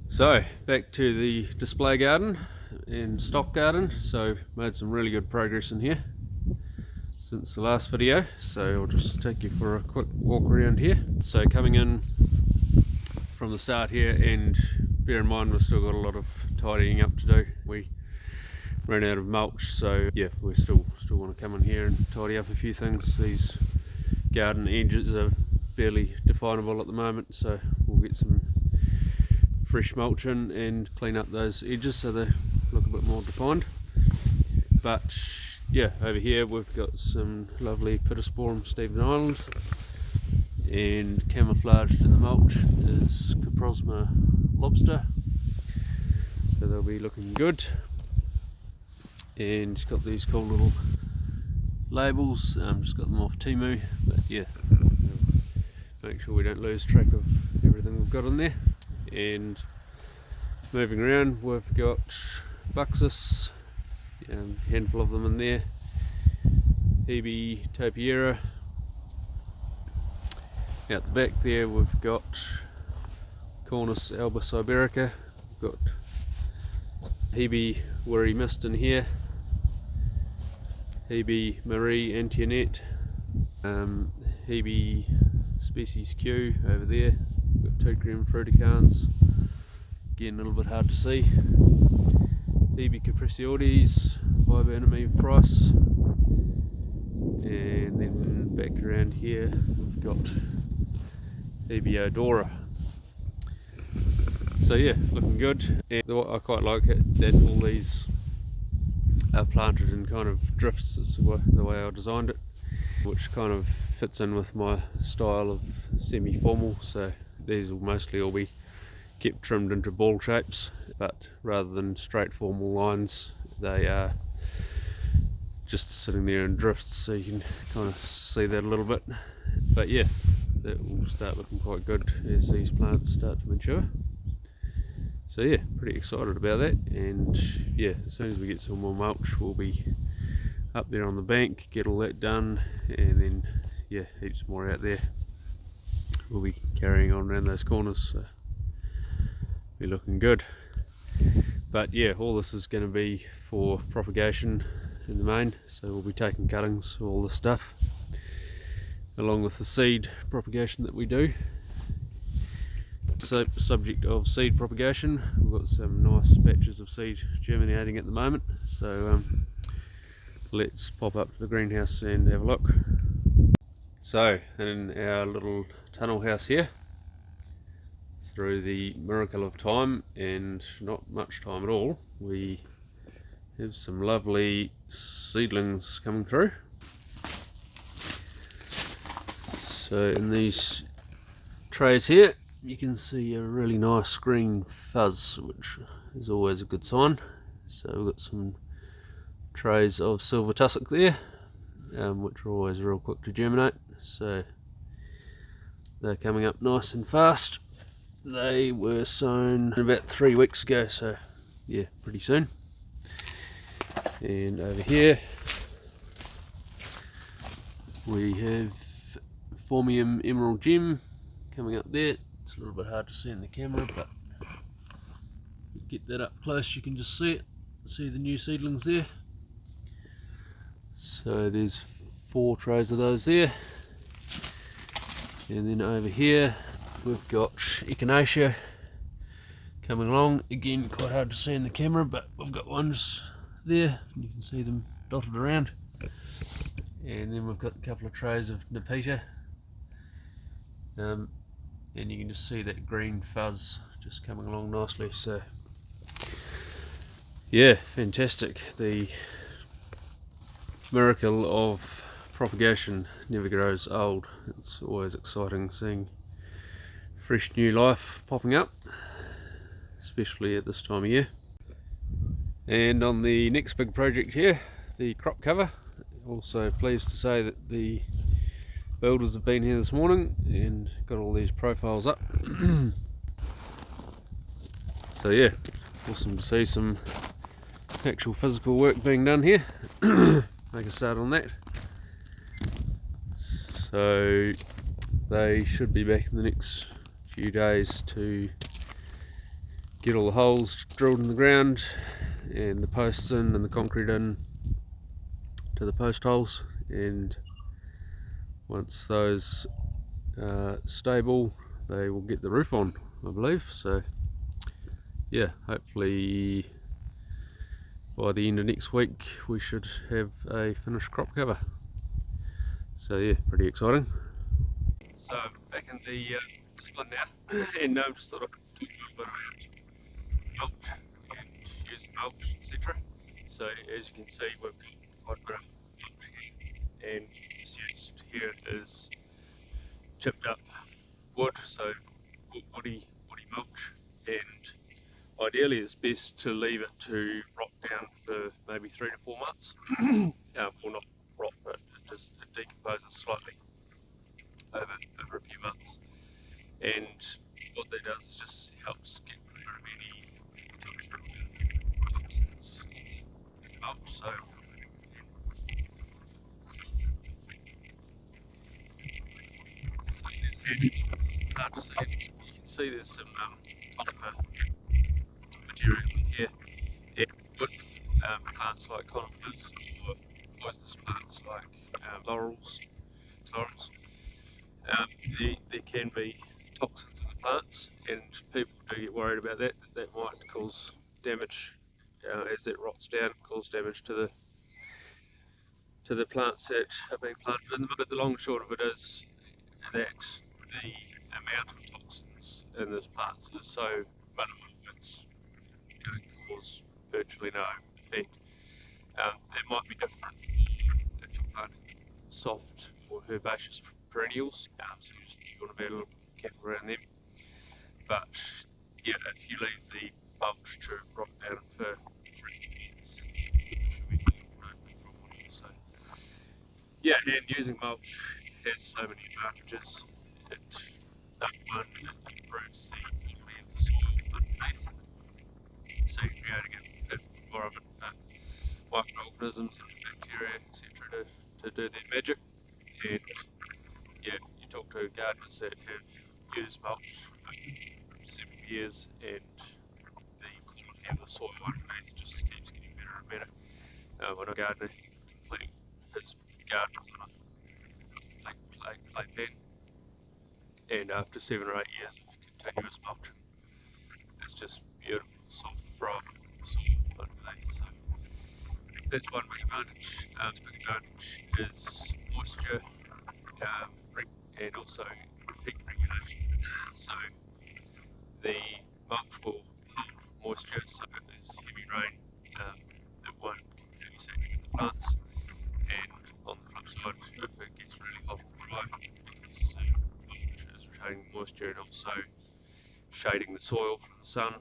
So back to the display garden and stock garden. So made some really good progress in here since the last video, so I'll just take you for a quick walk around here. So coming in from the start here, and bear in mind we've still got a lot of tidying up to do. We ran out of mulch, so yeah, we still want to come in here and tidy up a few things. These garden edges are barely definable at the moment, so we'll get some fresh mulch in and clean up those edges so they look a bit more defined. But yeah, over here we've got some lovely pittosporum Stephen Island, and camouflaged in the mulch is Coprosma lobster, so they'll be looking good. And got these cool little labels, just got them off Temu, but yeah, make sure we don't lose track of everything we've got in there. And moving around, we've got Buxus, handful of them in there, Hebe topiera. Out the back there we've got Cornus alba siberica, we've got Hebe Wirry mist in here, Hebe Marie Antoinette, Hebe species Q over there. We've got two green fruticans, again a little bit hard to see, Hebe capricioides, Viburnum price, and then back around here we've got Hebe odora. So yeah, looking good. And I quite like it that all these are planted in kind of drifts. It's the way I designed it, which kind of fits in with my style of semi-formal. So these will mostly all be kept trimmed into ball shapes, but rather than straight formal lines, they are just sitting there in drifts, so you can kind of see that a little bit. But yeah, that will start looking quite good as these plants start to mature. So yeah, pretty excited about that. And yeah, as soon as we get some more mulch, we'll be up there on the bank, get all that done, and then yeah, heaps more out there. We'll be carrying on around those corners, so be looking good. But yeah, all this is going to be for propagation in the main, so we'll be taking cuttings, all this stuff, along with the seed propagation that we do. So, subject of seed propagation, we've got some nice batches of seed germinating at the moment, so let's pop up to the greenhouse and have a look. So in our little tunnel house here, through the miracle of time, and not much time at all, we have some lovely seedlings coming through. So in these trays here you can see a really nice green fuzz, which is always a good sign. So we've got some trays of silver tussock there, which are always real quick to germinate, so they're coming up nice and fast. They were sown about 3 weeks ago, so yeah, pretty soon. And over here we have Formium Emerald Gem coming up there. It's a little bit hard to see in the camera, but if you get that up close you can just see it, see the new seedlings there. So there's 4 trays of those there. And then over here we've got Echinacea coming along, again quite hard to see in the camera, but we've got ones there and you can see them dotted around. And then we've got a couple of trays of Nepeta, and you can just see that green fuzz just coming along nicely. So yeah, fantastic. The miracle of propagation never grows old. It's always exciting seeing fresh new life popping up, especially at this time of year. And on the next big project here, the crop cover, also pleased to say that the builders have been here this morning and got all these profiles up. So yeah, awesome to see some actual physical work being done here. Make a start on that. So they should be back in the next few days to get all the holes drilled in the ground and the posts in and the concrete in to the post holes, and once those are stable they will get the roof on, I believe. So yeah, hopefully by the end of next week we should have a finished crop cover. So yeah, pretty exciting. So back in the discipline now, and just thought I'd talk a little bit about mulch and using mulch, etc. So as you can see, we've got quite a bit of mulch here, and this used here is chipped up wood, so woody mulch, and ideally it's best to leave it to rot down for maybe 3 to 4 months. Well, not rot, but it decomposes slightly over a few months, and what that does is just helps get rid of any potential toxins in the mulch. So there's hard to see. You can see there's some conifer material in here, and with plants like conifers or poisonous plants like laurels, there can be toxins in the plants, and people do get worried about that. That might cause damage as that rots down, cause damage to the plants that are being planted in them. But the long and short of it is that the amount of toxins in those plants is so minimal, it's going to cause virtually no effect. That might be different if you're planting soft or herbaceous perennials, so you want to be a little careful around them. But yeah, if you leave the mulch to rot down for 3 months, it should be no problem at all. So yeah, and using mulch has so many advantages. Number one, it improves the quality of the soil underneath, so you're creating a perfect environment for microorganisms and bacteria, etc. to do their magic. And yeah, you talk to gardeners that have used mulch over several years, and the quality of the soil underneath just keeps getting better and better. When a gardener, he completely, his garden was on a clay pan, and after 7 or 8 years of continuous mulching, it's just beautiful, soft, friable soil underneath. So that's one big advantage. Its big advantage is moisture and also heat regulation. So the mulch will hold moisture, so if there's heavy rain, it won't completely saturate the plants. And on the flip side, if it gets really hot and dry, because mulch is retaining moisture and also shading the soil from the sun,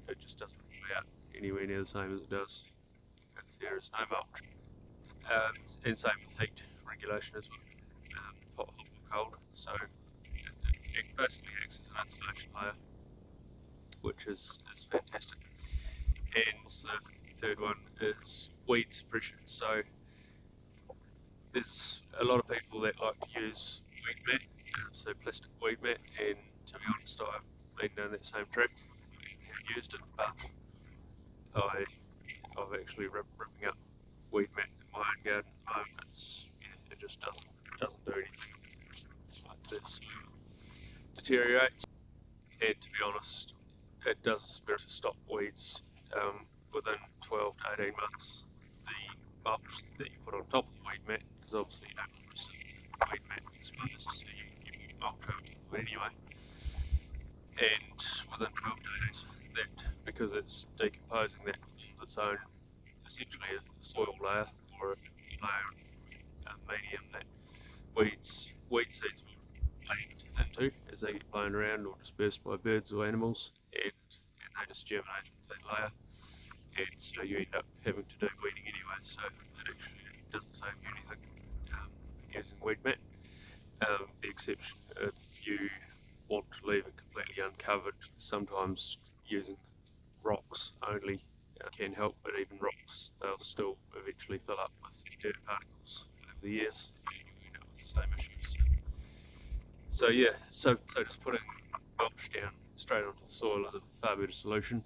it just doesn't fall out anywhere near the same as it does if there is no mulch. And same with heat regulation as well, hot or cold. So it basically acts as an insulation layer, which is fantastic. And the third one is weed suppression. So there's a lot of people that like to use weed mat, so plastic weed mat, and to be honest, I've been down that same track and have used it, but I've actually ripping up weed mat in my own garden at the moment. It just doesn't do anything. Like the soil deteriorates, and to be honest, it does very to stop weeds within 12 to 18 months. The mulch that you put on top of the weed mat, because obviously you don't want to see the weed mat exposed, so you mulch over it anyway. And within 12 days, that, because it's decomposing, that forms its own, essentially a soil layer or a layer of medium that weed seeds will land into as they get blown around or dispersed by birds or animals, and they just germinate into that layer, and so you end up having to do weeding anyway, so it actually doesn't save you anything using weed mat. The exception if you want to leave it completely uncovered, sometimes using rocks only can help, but even rocks, they'll still eventually fill up with dirt particles over the years, and you end up with the same issues. So yeah, so just putting mulch down straight onto the soil is a far better solution.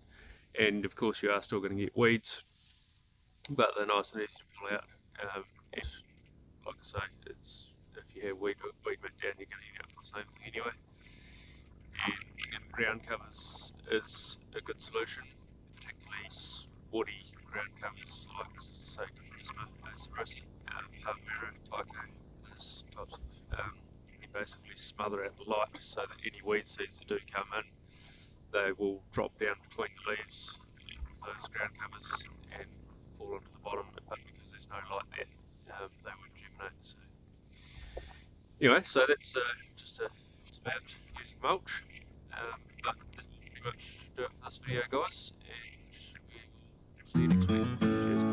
And of course, you are still going to get weeds, but they're nice and easy to pull out. And like I say, it's if you have weed mat down, you're going to end up with the same thing anyway. And again, ground covers is a good solution, particularly woody ground covers like, say, Charisma, Aceraceae, Palmera, Tycho, those types of. You basically smother out the light so that any weed seeds that do come in, they will drop down between the leaves of those ground covers and fall onto the bottom, but because there's no light there, they won't germinate. So anyway, so that's it's about using mulch. But that will pretty much do it for this video, guys, and we will see you next week. Cheers.